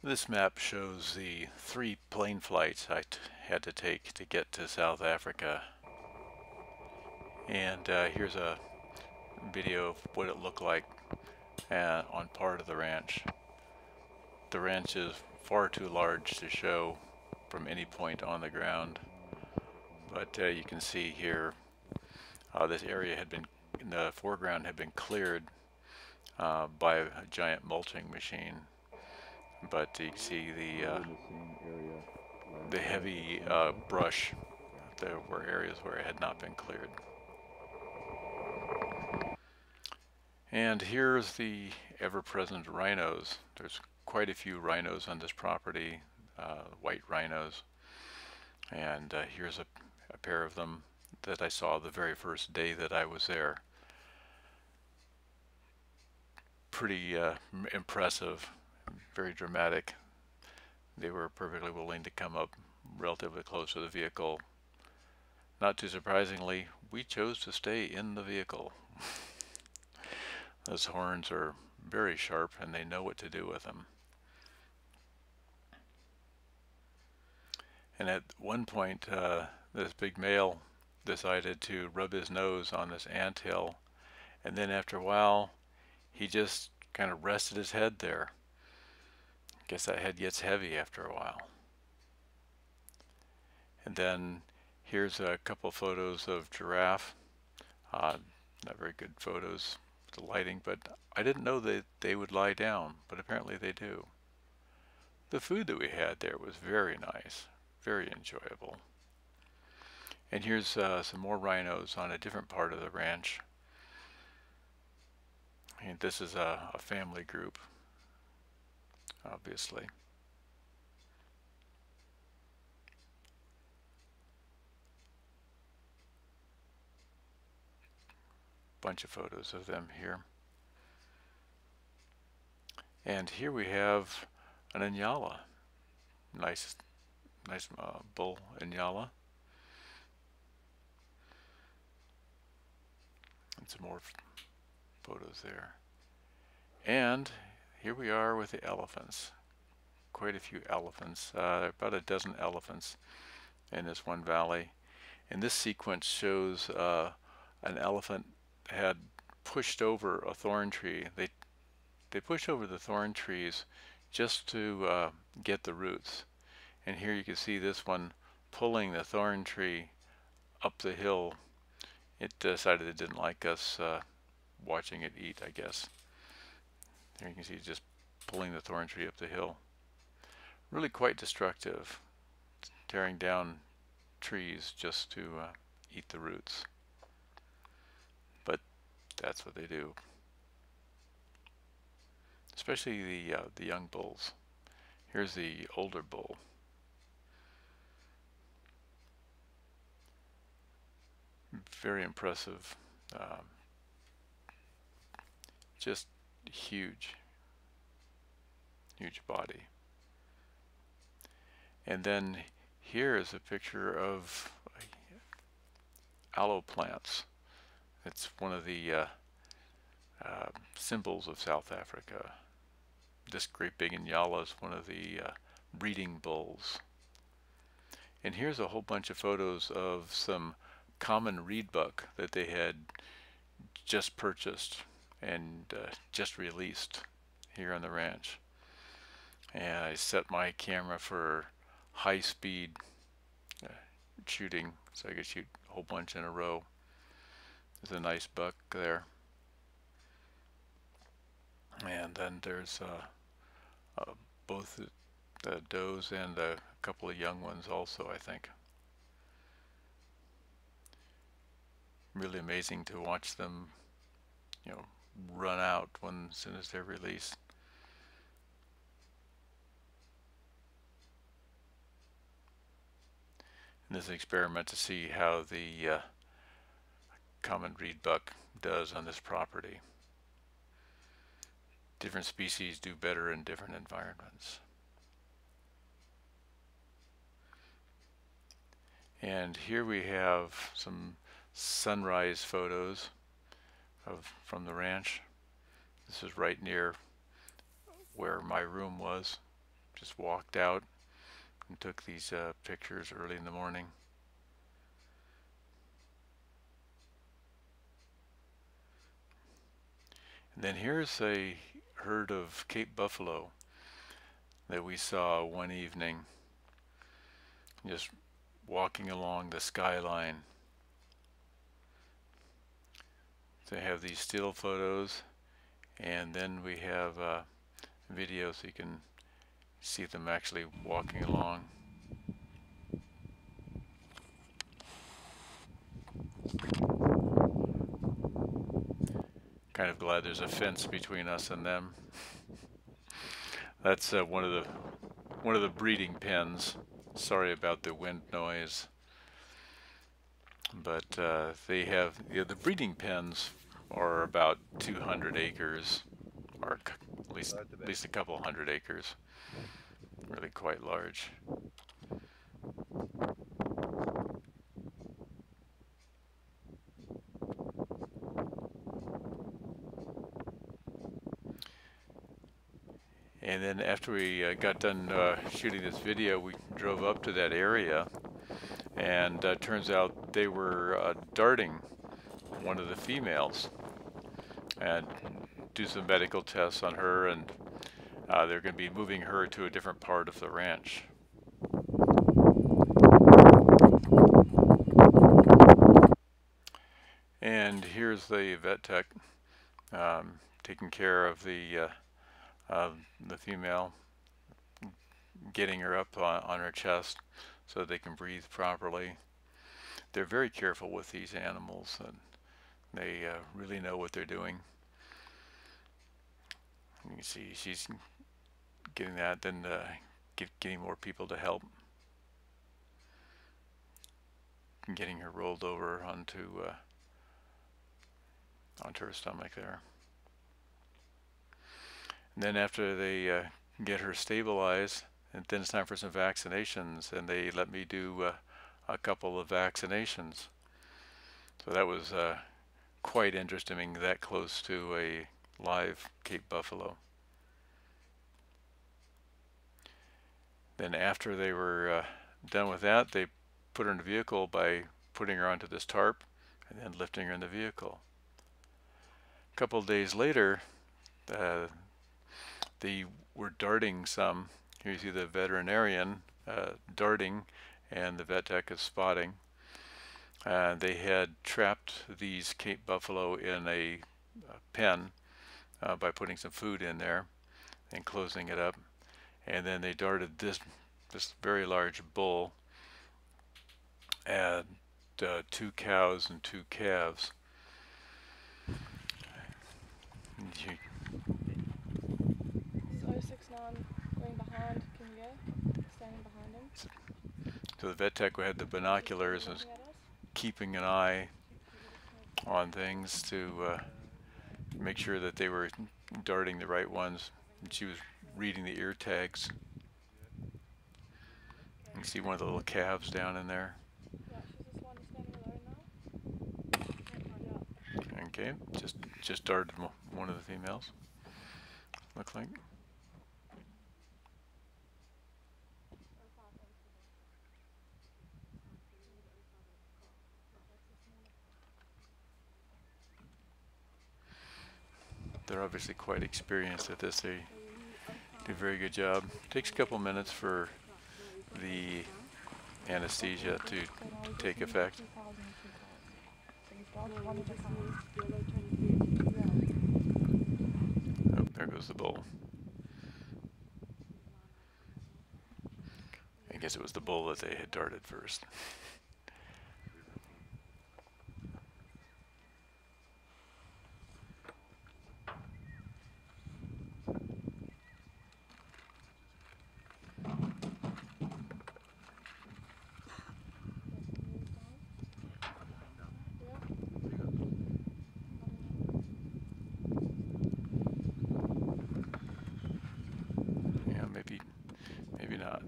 This map shows the 3 plane flights I had to take to get to South Africa. And here's a video of what it looked like on part of the ranch. The ranch is far too large to show from any point on the ground. But you can see here, this area had been, in the foreground, had been cleared by a giant mulching machine. But you can see the heavy brush. There were areas where it had not been cleared. And here's the ever-present rhinos. There's quite a few rhinos on this property, white rhinos. And here's a pair of them that I saw the very first day that I was there. Pretty impressive, very dramatic. They were perfectly willing to come up relatively close to the vehicle. Not too surprisingly, we chose to stay in the vehicle. Those horns are very sharp and they know what to do with them. And at one point, this big male decided to rub his nose on this anthill, and then after a while, he just kind of rested his head there. I guess that head gets heavy after a while. And then here's a couple photos of Giraffe. Not very good photos, the lighting, but I didn't know that they would lie down, but apparently they do. The food that we had there was very nice, very enjoyable. And here's some more rhinos on a different part of the ranch. And this is a family group, obviously. Bunch of photos of them here. And here we have an Inyala. Nice bull Inyala. And some more photos there. And here we are with the elephants. Quite a few elephants, about a dozen elephants in this one valley. And this sequence shows an elephant had pushed over a thorn tree. They push over the thorn trees just to get the roots. And here you can see this one pulling the thorn tree up the hill. It decided it didn't like us watching it eat, I guess. Here you can see just pulling the thorn tree up the hill. Really quite destructive, tearing down trees just to eat the roots. But that's what they do. Especially the young bulls. Here's the older bull. Very impressive. Just huge body. And then here is a picture of aloe plants. It's one of the symbols of South Africa. This great big Inyala is one of the breeding bulls. And here's a whole bunch of photos of some common reedbuck that they had just purchased and just released here on the ranch. And I set my camera for high speed shooting so I could shoot a whole bunch in a row. There's a nice buck there. And then there's both the does and a couple of young ones also, I think. Really amazing to watch them, run out as soon as they're released. And this is an experiment to see how the common reedbuck does on this property. Different species do better in different environments. And here we have some sunrise photos from the ranch. This is right near where my room was just walked out and took these pictures early in the morning. And then here's a herd of Cape buffalo that we saw one evening, just walking along the skyline. They have these still photos, and then we have video so you can see them actually walking along. Kind of glad there's a fence between us and them. That's one of the breeding pens. Sorry about the wind noise, but they have, the breeding pens are about 200 acres, or at least a couple hundred acres. Really quite large. And then after we got done shooting this video, we drove up to that area, and turns out they were darting one of the females and do some medical tests on her, and they're going to be moving her to a different part of the ranch. And here's the vet tech taking care of the female, getting her up on her chest so they can breathe properly. They're very careful with these animals, and they really know what they're doing. You can see she's getting that, then getting more people to help, getting her rolled over onto her stomach there. And then after they get her stabilized, and then it's time for some vaccinations, and they let me do a couple of vaccinations. So that was quite interesting, that close to a live Cape buffalo. Then after they were done with that, they put her in the vehicle by putting her onto this tarp and then lifting her in the vehicle. A couple of days later, they were darting some. Here you see the veterinarian darting, and the vet tech is spotting. They had trapped these Cape buffalo in a pen by putting some food in there and closing it up. And then they darted this very large bull and 2 cows and 2 calves. So 69 going behind, can you go? Standing behind him. So the vet tech had the binoculars and was keeping an eye on things to make sure that they were darting the right ones. And she was reading the ear tags. You can see one of the little calves down in there. Yeah, she's just one standing alone now. Okay, just darted one of the females. Look like. They're obviously quite experienced at this. They do a very good job. Takes a couple minutes for the anesthesia to take effect. Oh, there goes the bull. I guess it was the bull that they had darted first. Yeah, maybe not.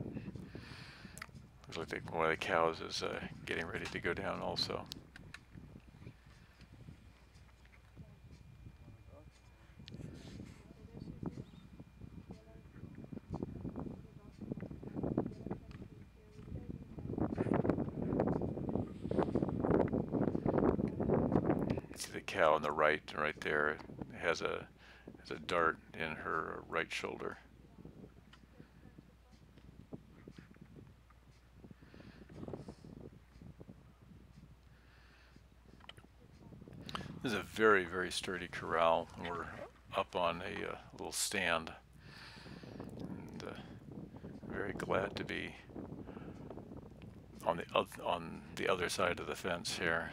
Looks like one of the cows is getting ready to go down also. cow on the right there has a dart in her right shoulder. This is a very, very sturdy corral. We're up on a little stand, and very glad to be on the other side of the fence here.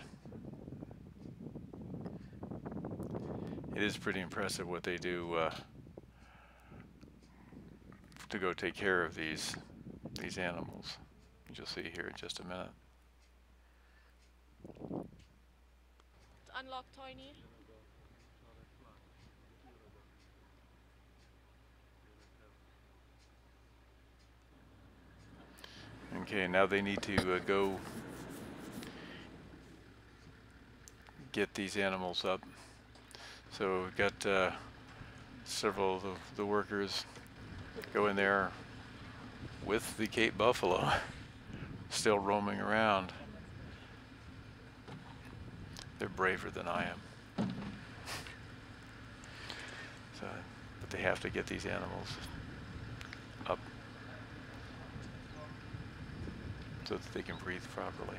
It is pretty impressive what they do to go take care of these animals. You'll see here in just a minute. Unlock Tiny. Okay, now they need to go get these animals up. So we've got several of the workers go in there with the Cape Buffalo still roaming around. They're braver than I am. So, but they have to get these animals up so that they can breathe properly.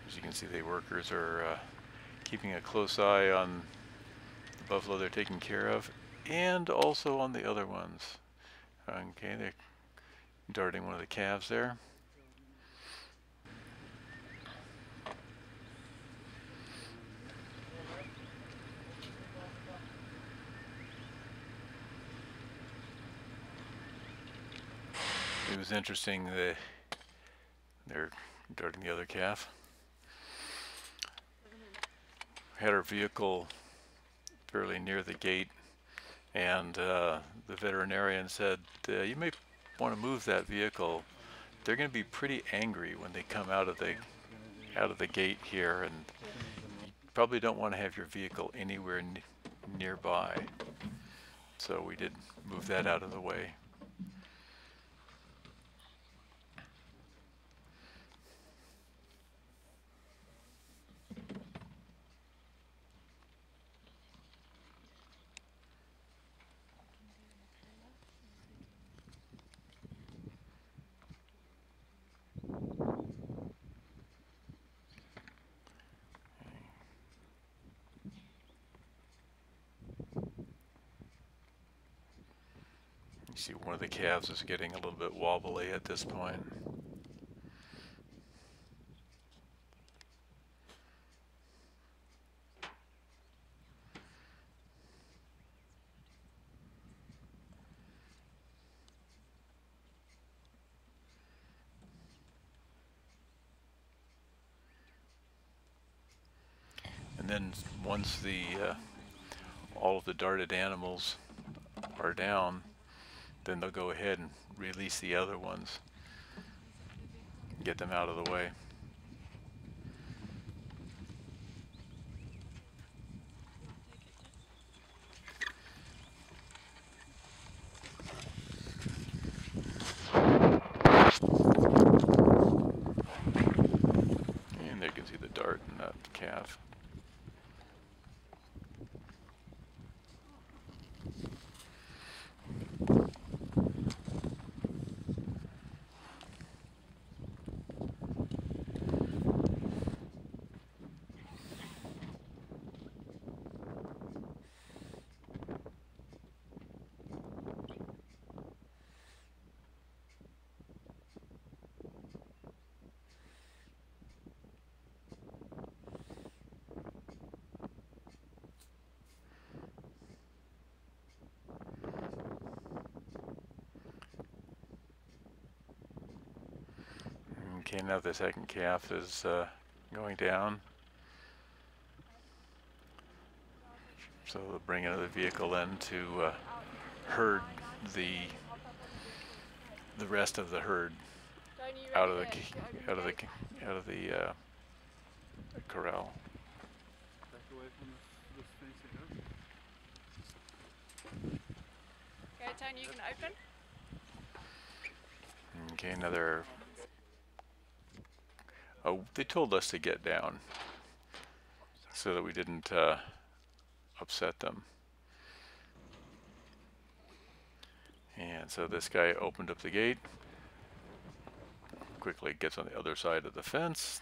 As you can see, the workers are keeping a close eye on the buffalo they're taking care of, and also on the other ones. Okay, they're darting one of the calves there. It was interesting that they're darting the other calf. Had our vehicle fairly near the gate, and the veterinarian said, you may want to move that vehicle. They're going to be pretty angry when they come out of the gate here, and you probably don't want to have your vehicle anywhere nearby. So we did move that out of the way. You see one of the calves is getting a little bit wobbly at this point. And then once all of the darted animals are down, then they'll go ahead and release the other ones, get them out of the way. And there you can see the dart in that calf. Okay, now the second calf is going down. So they'll bring another vehicle in to herd the rest of the herd out of the corral. Back away from this fencing up. Okay, Tony, you can open. Okay, another. Oh, they told us to get down so that we didn't upset them. And so this guy opened up the gate, quickly gets on the other side of the fence,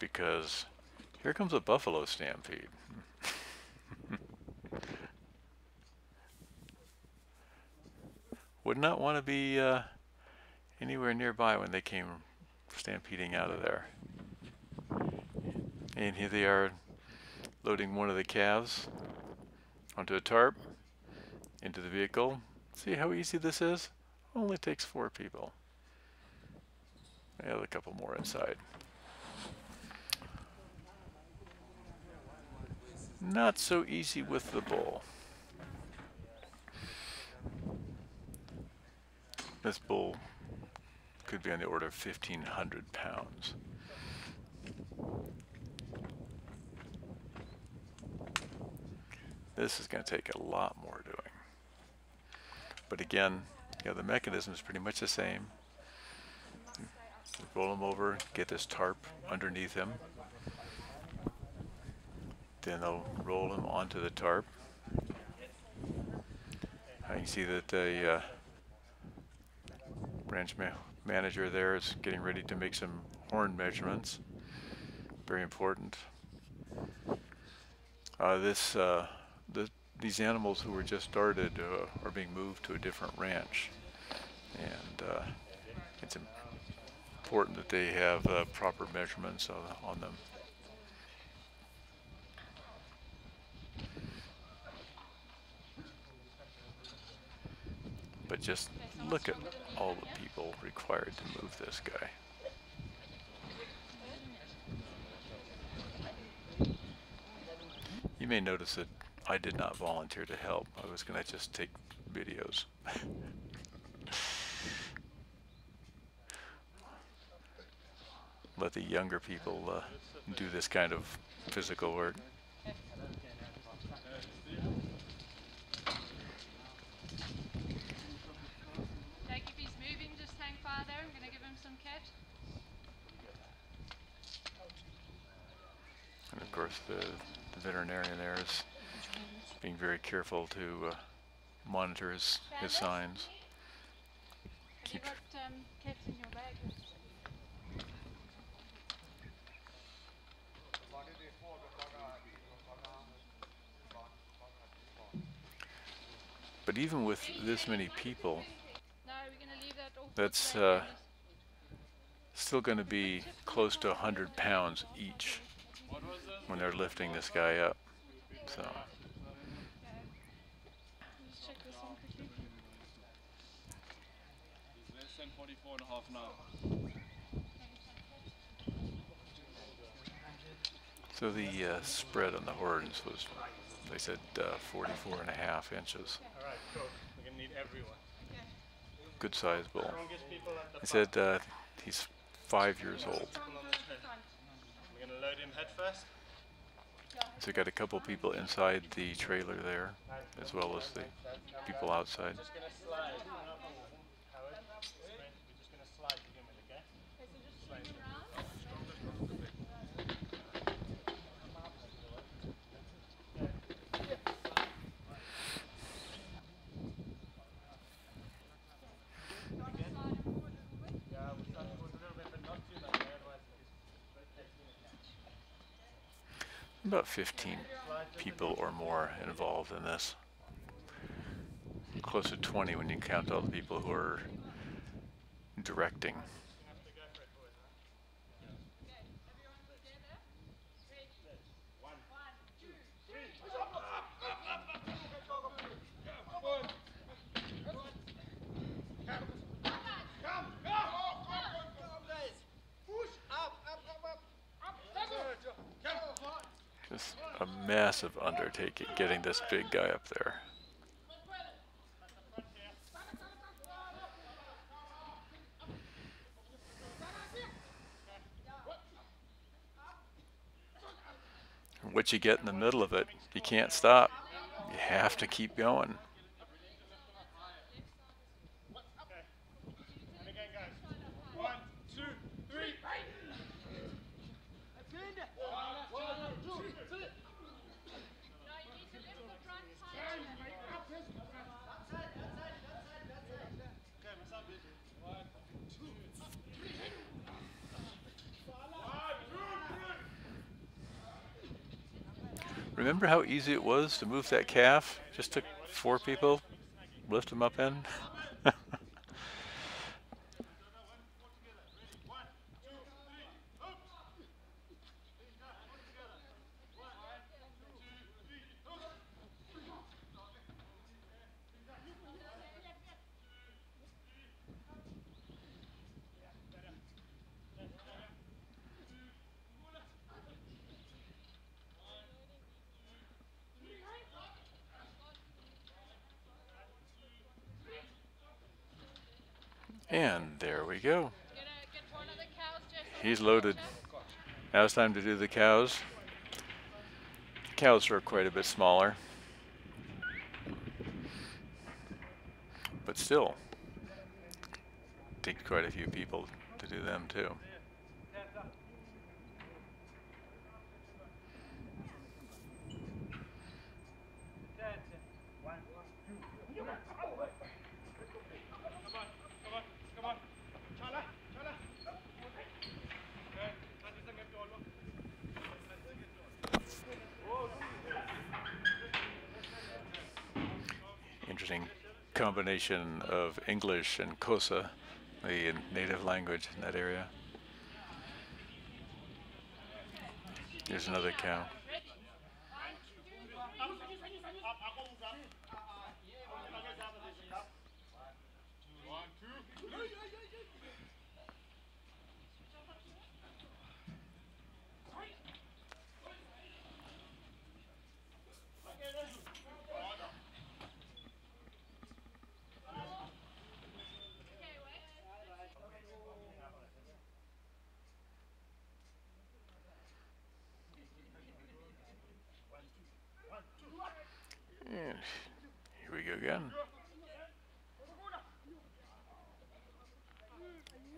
because here comes a buffalo stampede. Would not want to be anywhere nearby when they came stampeding out of there. And here they are loading one of the calves onto a tarp, into the vehicle. See how easy this is? Only takes 4 people. And a couple more inside. Not so easy with the bull. This bull could be on the order of 1,500 pounds. This is going to take a lot more doing. But again, the mechanism is pretty much the same. Roll him over, get this tarp underneath him. Then they'll roll him onto the tarp. You can see that the branch manager there is getting ready to make some horn measurements. Very important. These animals who were just started are being moved to a different ranch, and it's important that they have proper measurements on them. But just look at all the people required to move this guy. You may notice that I did not volunteer to help. I was going to just take videos. Let the younger people do this kind of physical work. Like if he's moving, just hang fire there. I'm going to give him some cat. And of course the veterinarian there is being very careful to monitor his signs. Have you got cats in your bag? But even with this many people, No, we're going to leave that off. that's still going to be close to 100 pounds each when they're lifting this guy up. So. Let's check this one quickly. He's less than 44.5 now. So the spread on the horns was, they said, 44.5 inches. Alright, cool. We're going to need everyone. Good sized bull. Strongest people at the He front. said he's 5 years old. People on the head. We're going to load him head first. So we got a couple people inside the trailer there, as well as the people outside. Just going to slide. Howard, we're just going to slide to him, okay? Yeah, we'll start forward a little bit, but not too much, otherwise About 15 people or more involved in this. Close to 20 when you count all the people who are directing. a massive undertaking getting this big guy up there. What you get in the middle of it, you can't stop. You have to keep going. And again, guys. 1, 2, 3. No, you need to lift the front tire. Okay, my son busy. 1, 2, 3. Remember how easy it was to move that calf? Just took 4 people, lift him up in. And there we go. Get one of the cows just on He's the loaded. stretcher. Now it's time to do the cows. Cows are quite a bit smaller, but still take quite a few people to do them too. Come on. Chala. Okay, that is a get door. Interesting combination of English and Xhosa, the native language in that area. Here's another cow. And here we go again.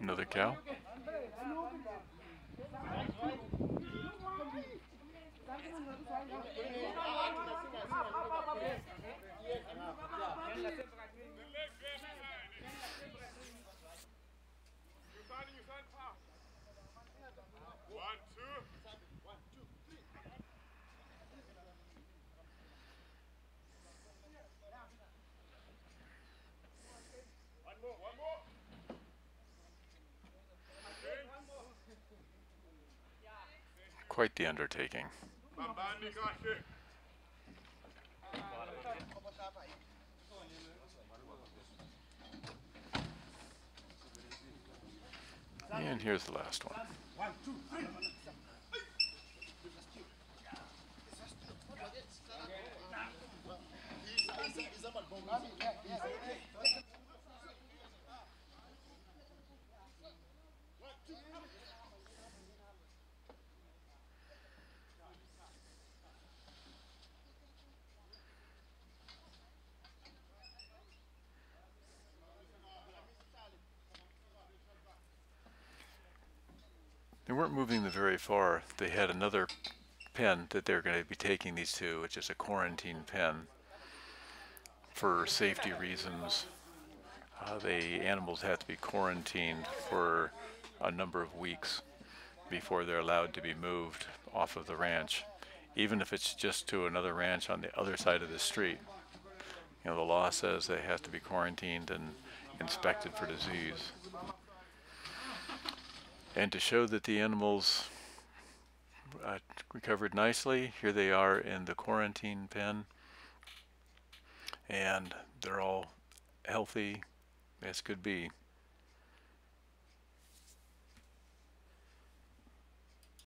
Another cow. One more. Quite the undertaking. And here's the last one. 1, 2, 3. They weren't moving them very far. They had another pen that they're going to be taking these to, which is a quarantine pen for safety reasons. The animals have to be quarantined for a number of weeks before they're allowed to be moved off of the ranch, even if it's just to another ranch on the other side of the street. You know, the law says they have to be quarantined and inspected for disease. And to show that the animals recovered nicely, here they are in the quarantine pen, and they're all healthy as could be.